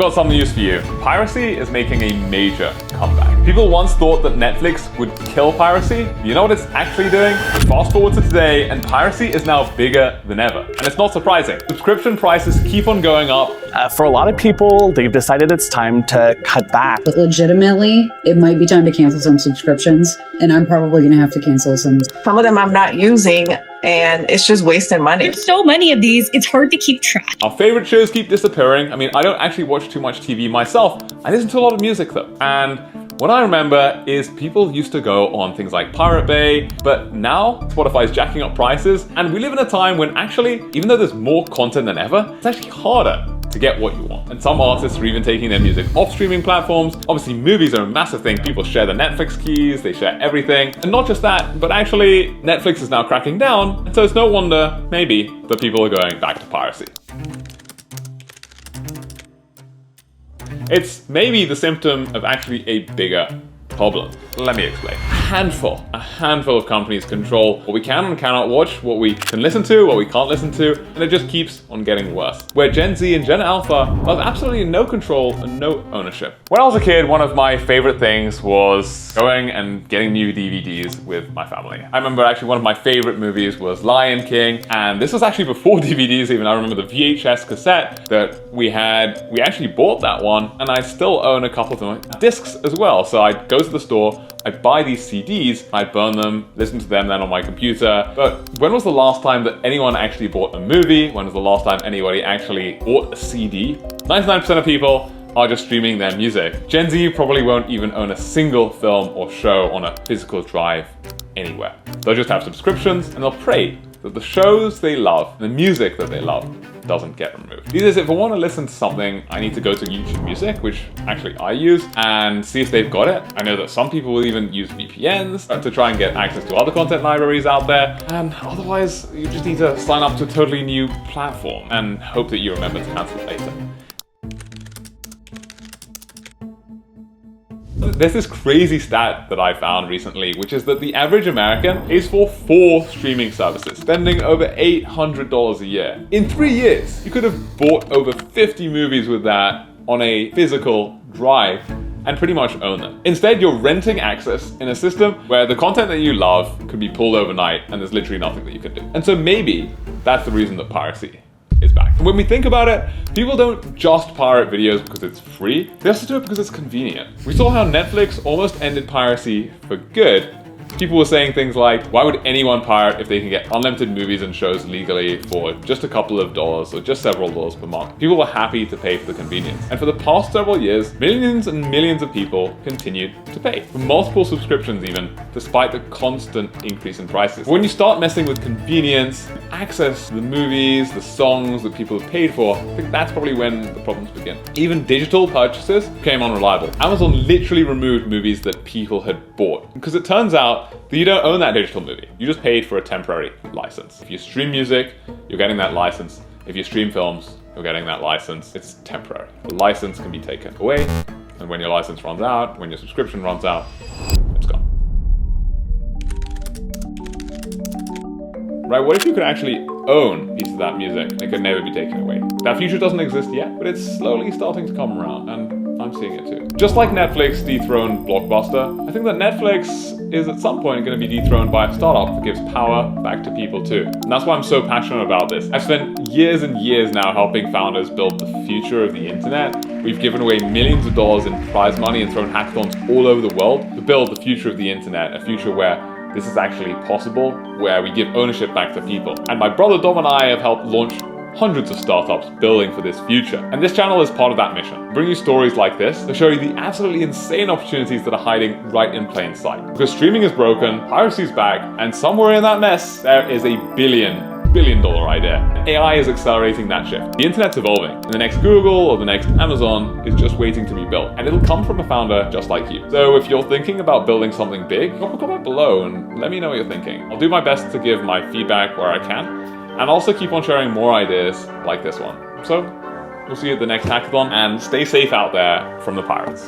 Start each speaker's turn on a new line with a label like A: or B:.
A: got some news for you. Piracy is making a major comeback. People once thought that Netflix would kill piracy. You know what it's actually doing? Fast forward to today, and piracy is now bigger than ever. And it's not surprising. Subscription prices keep on going up.
B: For a lot of people, they've decided it's time to cut back.
C: But legitimately, it might be time to cancel some subscriptions, and I'm probably going to have to cancel some.
D: Some of them I'm not using, and it's just wasting money.
E: There's so many of these, it's hard to keep track.
A: Our favorite shows keep disappearing. I mean, I don't actually watch too much TV myself. I listen to a lot of music though. And what I remember is people used to go on things like Pirate Bay, but now Spotify is jacking up prices. And we live in a time when actually, even though there's more content than ever, it's actually harder to get what you want. And some artists are even taking their music off streaming platforms. Obviously, movies are a massive thing. People share the Netflix keys, they share everything. And not just that, but actually, Netflix is now cracking down. And so it's no wonder, maybe, that people are going back to piracy. It's maybe the symptom of actually a bigger problem. Let me explain. A handful of companies control what we can and cannot watch, what we can listen to, what we can't listen to, and it just keeps on getting worse. Where Gen Z and Gen Alpha have absolutely no control and no ownership. When I was a kid, one of my favorite things was going and getting new DVDs with my family. I remember actually one of my favorite movies was Lion King, and this was actually before DVDs even. I remember the VHS cassette that we had. We actually bought that one, and I still own a couple of them. Discs as well, so I'd go to the store, I'd buy these CDs, I'd burn them, listen to them then on my computer. But when was the last time that anyone actually bought a movie? When was the last time anybody actually bought a CD? 99% of people are just streaming their music. Gen Z probably won't even own a single film or show on a physical drive anywhere. They'll just have subscriptions and they'll pray that the shows they love, the music that they love, doesn't get removed. These days, if I want to listen to something, I need to go to YouTube Music, which actually I use, and see if they've got it. I know that some people will even use VPNs to try and get access to other content libraries out there, and otherwise, you just need to sign up to a totally new platform and hope that you remember to cancel it later. There's this crazy stat that I found recently, which is that the average American pays for 4 streaming services, spending over $800 a year. In 3 years, you could have bought over 50 movies with that on a physical drive and pretty much own them. Instead, you're renting access in a system where the content that you love could be pulled overnight and there's literally nothing that you can do. And so maybe that's the reason that piracy is back. And when we think about it, people don't just pirate videos because it's free. They also do it because it's convenient. We saw how Netflix almost ended piracy for good. People were saying things like, why would anyone pirate if they can get unlimited movies and shows legally for just a couple of dollars or just several dollars per month? People were happy to pay for the convenience. And for the past several years, millions and millions of people continued to pay for multiple subscriptions even, despite the constant increase in prices. When you start messing with convenience, access to the movies, the songs that people have paid for, I think that's probably when the problems begin. Even digital purchases became unreliable. Amazon literally removed movies that people had bought because it turns out that you don't own that digital movie. You just paid for a temporary license. If you stream music, you're getting that license. If you stream films, you're getting that license. It's temporary. The license can be taken away, and when your license runs out, when your subscription runs out, it's gone. Right, what if you could actually own pieces of that music and it could never be taken away? That future doesn't exist yet, but it's slowly starting to come around, and I'm seeing it too. Just like Netflix dethroned Blockbuster, I think that Netflix is at some point going to be dethroned by a startup that gives power back to people too. And that's why I'm so passionate about this. I've spent years and years now helping founders build the future of the internet. We've given away millions of dollars in prize money and thrown hackathons all over the world to build the future of the internet, a future where this is actually possible, where we give ownership back to people. And my brother Dom and I have helped launch hundreds of startups building for this future. And this channel is part of that mission. Bring you stories like this to show you the absolutely insane opportunities that are hiding right in plain sight. Because streaming is broken, piracy's back, and somewhere in that mess, there is a billion-dollar idea. AI is accelerating that shift. The internet's evolving, and the next Google or the next Amazon is just waiting to be built. And it'll come from a founder just like you. So if you're thinking about building something big, drop a comment below and let me know what you're thinking. I'll do my best to give my feedback where I can, and also keep on sharing more ideas like this one. So, we'll see you at the next hackathon, and stay safe out there from the pirates.